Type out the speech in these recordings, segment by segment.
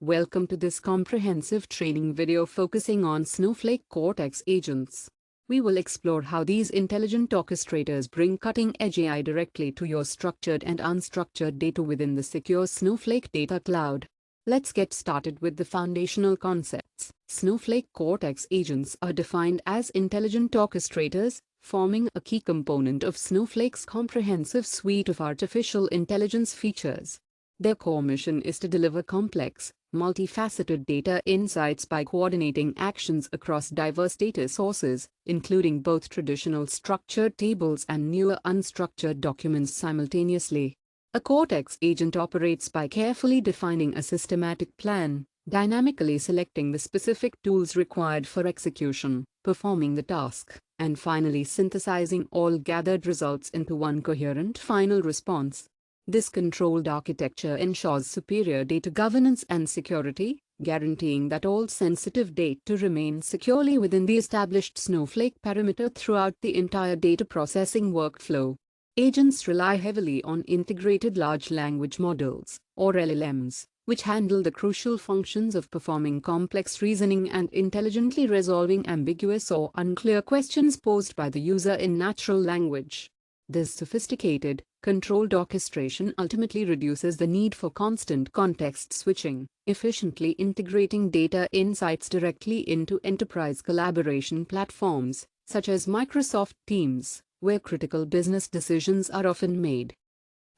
Welcome to this comprehensive training video focusing on Snowflake Cortex agents. We will explore how these intelligent orchestrators bring cutting-edge AI directly to your structured and unstructured data within the secure Snowflake data cloud. Let's get started with the foundational concepts. Snowflake Cortex agents are defined as intelligent orchestrators, forming a key component of Snowflake's comprehensive suite of artificial intelligence features. Their core mission is to deliver complex, multifaceted data insights by coordinating actions across diverse data sources, including both traditional structured tables and newer unstructured documents simultaneously. A Cortex agent operates by carefully defining a systematic plan, dynamically selecting the specific tools required for execution, performing the task, and finally synthesizing all gathered results into one coherent final response. This controlled architecture ensures superior data governance and security, guaranteeing that all sensitive data remains securely within the established Snowflake perimeter throughout the entire data processing workflow. Agents rely heavily on integrated large language models, or LLMs, which handle the crucial functions of performing complex reasoning and intelligently resolving ambiguous or unclear questions posed by the user in natural language. This sophisticated, controlled orchestration ultimately reduces the need for constant context switching, efficiently integrating data insights directly into enterprise collaboration platforms, such as Microsoft Teams, where critical business decisions are often made.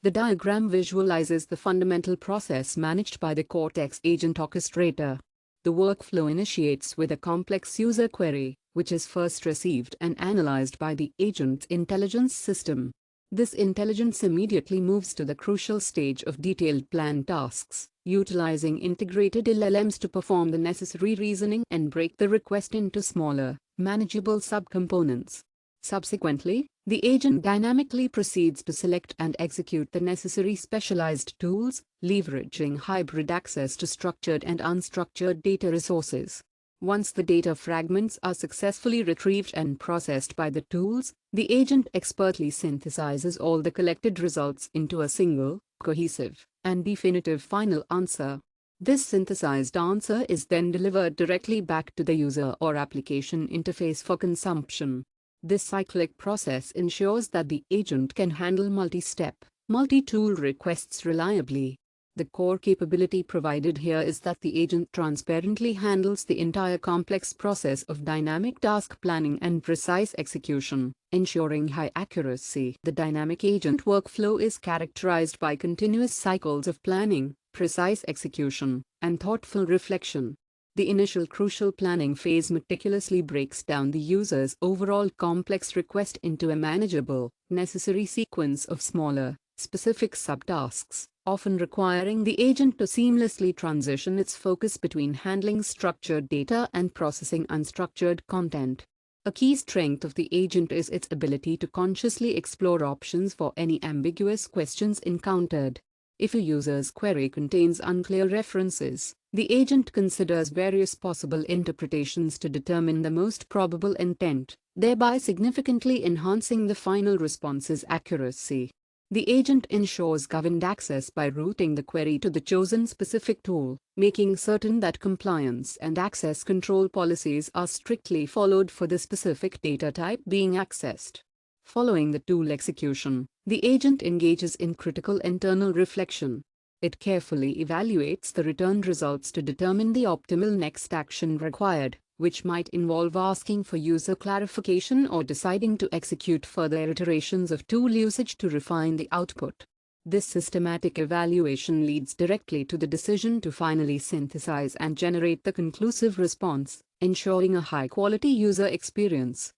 The diagram visualizes the fundamental process managed by the Cortex agent orchestrator. The workflow initiates with a complex user query, which is first received and analyzed by the agent's intelligence system. This intelligence immediately moves to the crucial stage of detailed plan tasks, utilizing integrated LLMs to perform the necessary reasoning and break the request into smaller, manageable subcomponents. Subsequently, the agent dynamically proceeds to select and execute the necessary specialized tools, leveraging hybrid access to structured and unstructured data resources. Once the data fragments are successfully retrieved and processed by the tools, the agent expertly synthesizes all the collected results into a single, cohesive, and definitive final answer. This synthesized answer is then delivered directly back to the user or application interface for consumption. This cyclic process ensures that the agent can handle multi-step, multi-tool requests reliably. The core capability provided here is that the agent transparently handles the entire complex process of dynamic task planning and precise execution, ensuring high accuracy. The dynamic agent workflow is characterized by continuous cycles of planning, precise execution, and thoughtful reflection. The initial crucial planning phase meticulously breaks down the user's overall complex request into a manageable, necessary sequence of smaller, specific subtasks, often requiring the agent to seamlessly transition its focus between handling structured data and processing unstructured content. A key strength of the agent is its ability to consciously explore options for any ambiguous questions encountered. If a user's query contains unclear references, the agent considers various possible interpretations to determine the most probable intent, thereby significantly enhancing the final response's accuracy. The agent ensures governed access by routing the query to the chosen specific tool, making certain that compliance and access control policies are strictly followed for the specific data type being accessed. Following the tool execution, the agent engages in critical internal reflection. It carefully evaluates the returned results to determine the optimal next action required, which might involve asking for user clarification or deciding to execute further iterations of tool usage to refine the output. This systematic evaluation leads directly to the decision to finally synthesize and generate the conclusive response, ensuring a high-quality user experience.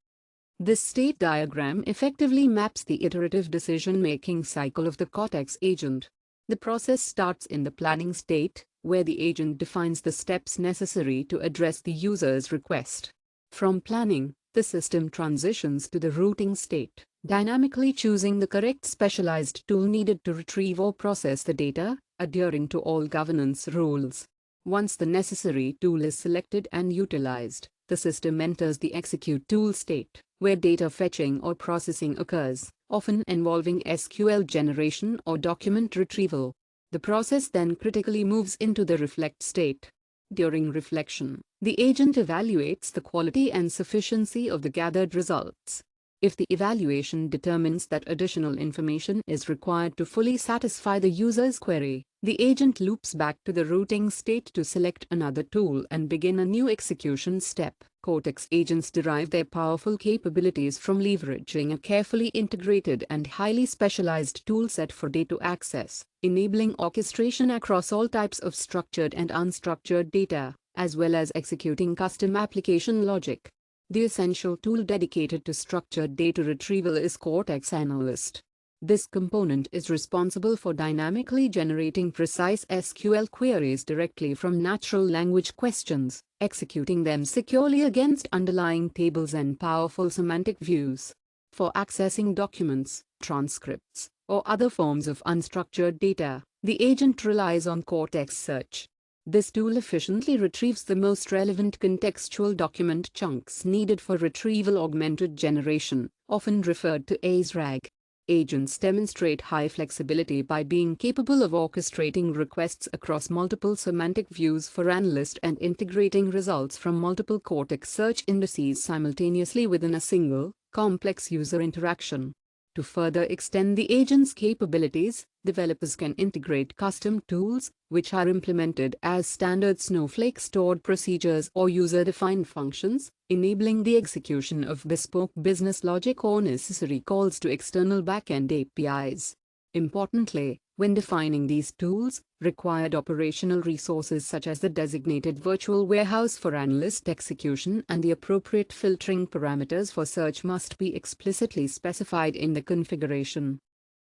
This state diagram effectively maps the iterative decision-making cycle of the Cortex agent. The process starts in the planning state, where the agent defines the steps necessary to address the user's request. From planning, the system transitions to the routing state, dynamically choosing the correct specialized tool needed to retrieve or process the data, adhering to all governance rules. Once the necessary tool is selected and utilized, the system enters the execute tool state, where data fetching or processing occurs, often involving SQL generation or document retrieval. The process then critically moves into the reflect state. During reflection, the agent evaluates the quality and sufficiency of the gathered results. If the evaluation determines that additional information is required to fully satisfy the user's query, the agent loops back to the routing state to select another tool and begin a new execution step. Cortex agents derive their powerful capabilities from leveraging a carefully integrated and highly specialized toolset for data access, enabling orchestration across all types of structured and unstructured data, as well as executing custom application logic. The essential tool dedicated to structured data retrieval is Cortex Analyst. This component is responsible for dynamically generating precise SQL queries directly from natural language questions, executing them securely against underlying tables and powerful semantic views. For accessing documents, transcripts, or other forms of unstructured data, the agent relies on Cortex Search. This tool efficiently retrieves the most relevant contextual document chunks needed for retrieval-augmented generation, often referred to as RAG. Agents demonstrate high flexibility by being capable of orchestrating requests across multiple semantic views for analysts and integrating results from multiple Cortex search indices simultaneously within a single, complex user interaction. To further extend the agent's capabilities, developers can integrate custom tools, which are implemented as standard Snowflake stored procedures or user-defined functions, enabling the execution of bespoke business logic or necessary calls to external backend APIs. Importantly, when defining these tools, required operational resources such as the designated virtual warehouse for analyst execution and the appropriate filtering parameters for search must be explicitly specified in the configuration.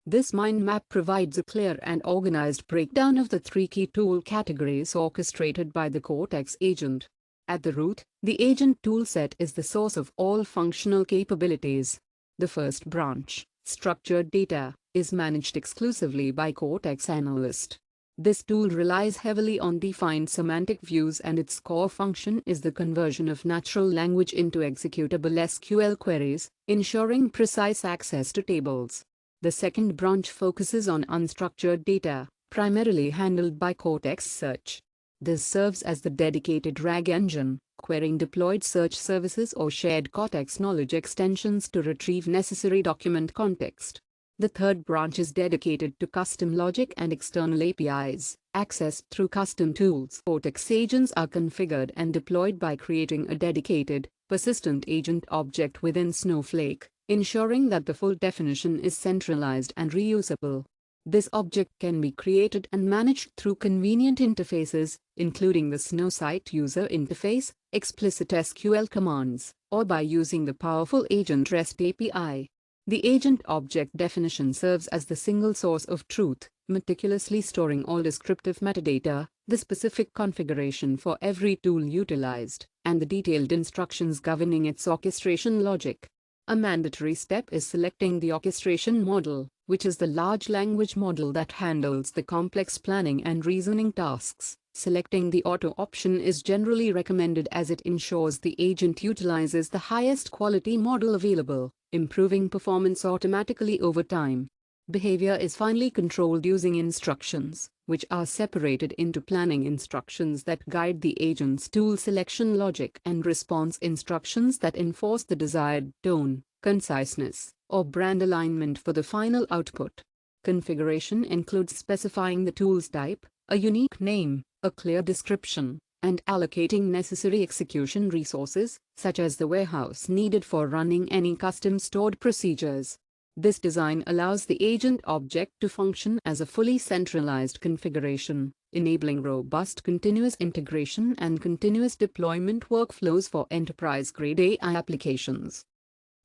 This mind map provides a clear and organized breakdown of the three key tool categories orchestrated by the Cortex agent. At the root, the agent toolset is the source of all functional capabilities. The first branch, structured data, is managed exclusively by Cortex Analyst. This tool relies heavily on defined semantic views, and its core function is the conversion of natural language into executable SQL queries, ensuring precise access to tables. The second branch focuses on unstructured data, primarily handled by Cortex Search. This serves as the dedicated RAG engine, querying deployed search services or shared Cortex knowledge extensions to retrieve necessary document context. The third branch is dedicated to custom logic and external APIs, accessed through custom tools. Cortex agents are configured and deployed by creating a dedicated, persistent agent object within Snowflake, ensuring that the full definition is centralized and reusable. This object can be created and managed through convenient interfaces, including the Snowsite user interface, explicit SQL commands, or by using the powerful Agent REST API. The agent object definition serves as the single source of truth, meticulously storing all descriptive metadata, the specific configuration for every tool utilized, and the detailed instructions governing its orchestration logic. A mandatory step is selecting the orchestration model, which is the large language model that handles the complex planning and reasoning tasks. Selecting the auto option is generally recommended as it ensures the agent utilizes the highest quality model available, improving performance automatically over time. Behavior is finally controlled using instructions, which are separated into planning instructions that guide the agent's tool selection logic and response instructions that enforce the desired tone, conciseness, or brand alignment for the final output. Configuration includes specifying the tool's type, a unique name, a clear description, and allocating necessary execution resources, such as the warehouse needed for running any custom stored procedures. This design allows the agent object to function as a fully centralized configuration, enabling robust continuous integration and continuous deployment workflows for enterprise-grade AI applications.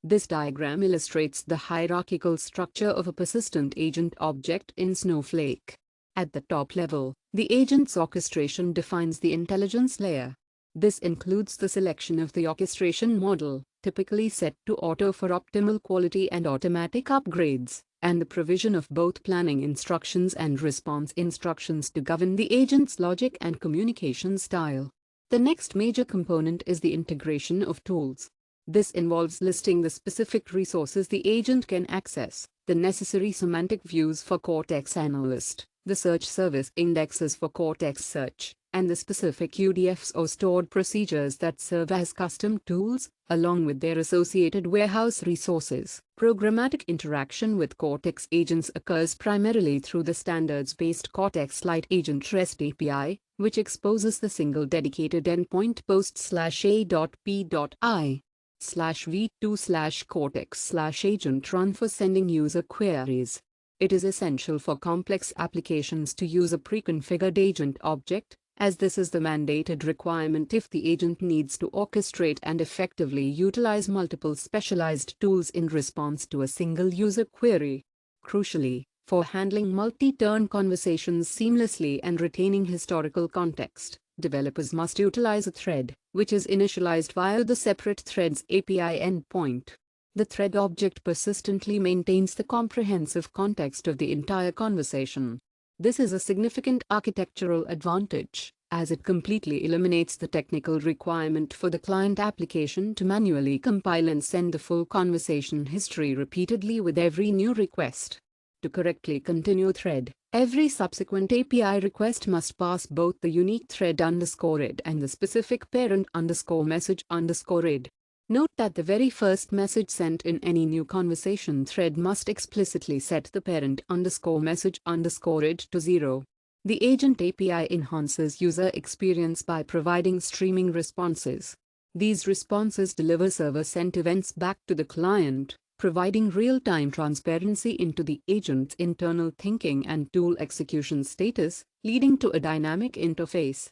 This diagram illustrates the hierarchical structure of a persistent agent object in Snowflake. At the top level, the agent's orchestration defines the intelligence layer. This includes the selection of the orchestration model, typically set to auto for optimal quality and automatic upgrades, and the provision of both planning instructions and response instructions to govern the agent's logic and communication style. The next major component is the integration of tools. This involves listing the specific resources the agent can access, the necessary semantic views for Cortex Analyst, The search service indexes for Cortex search, and the specific UDFs or stored procedures that serve as custom tools, along with their associated warehouse resources. Programmatic interaction with Cortex agents occurs primarily through the standards-based Cortex Lite Agent REST API, which exposes the single dedicated endpoint post/a.p.i/v2/cortex/agent run for sending user queries. It is essential for complex applications to use a pre-configured agent object, as this is the mandated requirement if the agent needs to orchestrate and effectively utilize multiple specialized tools in response to a single user query. Crucially, for handling multi-turn conversations seamlessly and retaining historical context, developers must utilize a thread, which is initialized via the separate threads API endpoint. The thread object persistently maintains the comprehensive context of the entire conversation. This is a significant architectural advantage, as it completely eliminates the technical requirement for the client application to manually compile and send the full conversation history repeatedly with every new request. To correctly continue thread, every subsequent API request must pass both the unique thread_id and the specific parent_message_id. Note that the very first message sent in any new conversation thread must explicitly set the parent_message_id to 0. The agent API enhances user experience by providing streaming responses. These responses deliver server-sent events back to the client, providing real-time transparency into the agent's internal thinking and tool execution status, leading to a dynamic interface.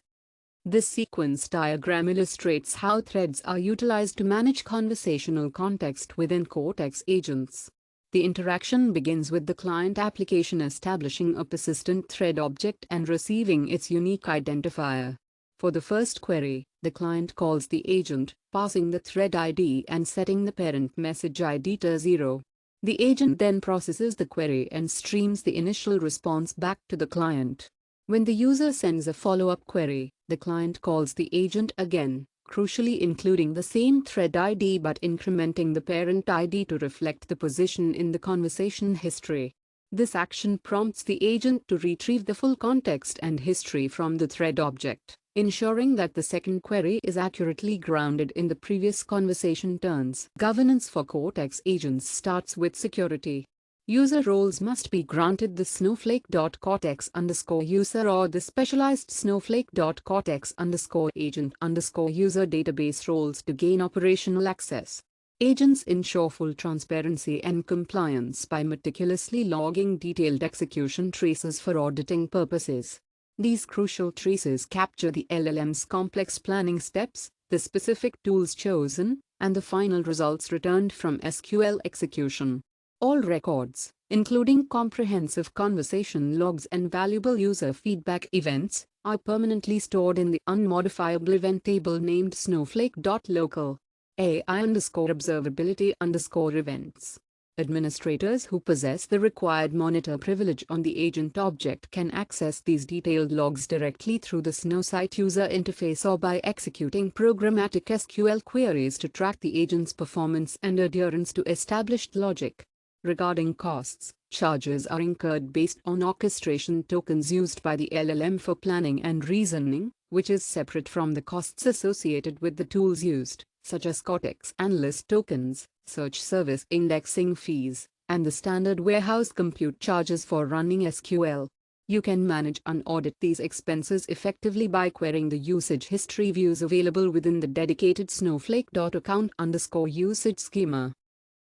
This sequence diagram illustrates how threads are utilized to manage conversational context within Cortex agents. The interaction begins with the client application establishing a persistent thread object and receiving its unique identifier. For the first query, the client calls the agent, passing the thread ID and setting the parent message ID to 0. The agent then processes the query and streams the initial response back to the client. When the user sends a follow-up query, the client calls the agent again, crucially including the same thread ID but incrementing the parent ID to reflect the position in the conversation history. This action prompts the agent to retrieve the full context and history from the thread object, ensuring that the second query is accurately grounded in the previous conversation turns. Governance for Cortex agents starts with security. User roles must be granted the Snowflake.cortex_user or the specialized Snowflake.cortex_agent_user database roles to gain operational access. Agents ensure full transparency and compliance by meticulously logging detailed execution traces for auditing purposes. These crucial traces capture the LLM's complex planning steps, the specific tools chosen, and the final results returned from SQL execution. All records, including comprehensive conversation logs and valuable user feedback events, are permanently stored in the unmodifiable event table named Snowflake.local. AI_observability_events. Administrators who possess the required monitor privilege on the agent object can access these detailed logs directly through the Snowsite user interface or by executing programmatic SQL queries to track the agent's performance and adherence to established logic. Regarding costs, charges are incurred based on orchestration tokens used by the LLM for planning and reasoning, which is separate from the costs associated with the tools used, such as Cortex Analyst tokens, search service indexing fees, and the standard warehouse compute charges for running SQL. You can manage and audit these expenses effectively by querying the usage history views available within the dedicated Snowflake.account_usage schema.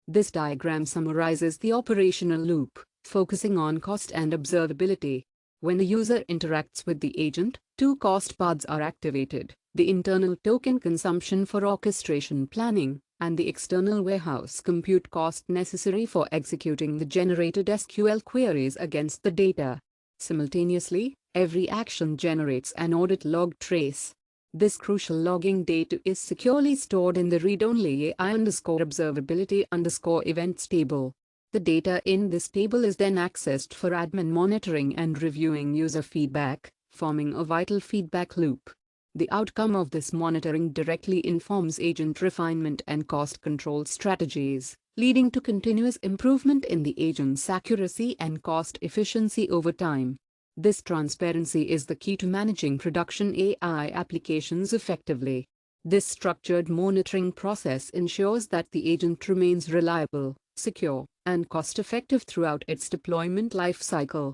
This diagram summarizes the operational loop, focusing on cost and observability. When the user interacts with the agent, two cost paths are activated: the internal token consumption for orchestration planning, and the external warehouse compute cost necessary for executing the generated SQL queries against the data. Simultaneously, every action generates an audit log trace. This crucial logging data is securely stored in the read-only AI_observability_events table. The data in this table is then accessed for admin monitoring and reviewing user feedback, forming a vital feedback loop. The outcome of this monitoring directly informs agent refinement and cost control strategies, leading to continuous improvement in the agent's accuracy and cost efficiency over time. This transparency is the key to managing production AI applications effectively. This structured monitoring process ensures that the agent remains reliable, secure, and cost-effective throughout its deployment lifecycle.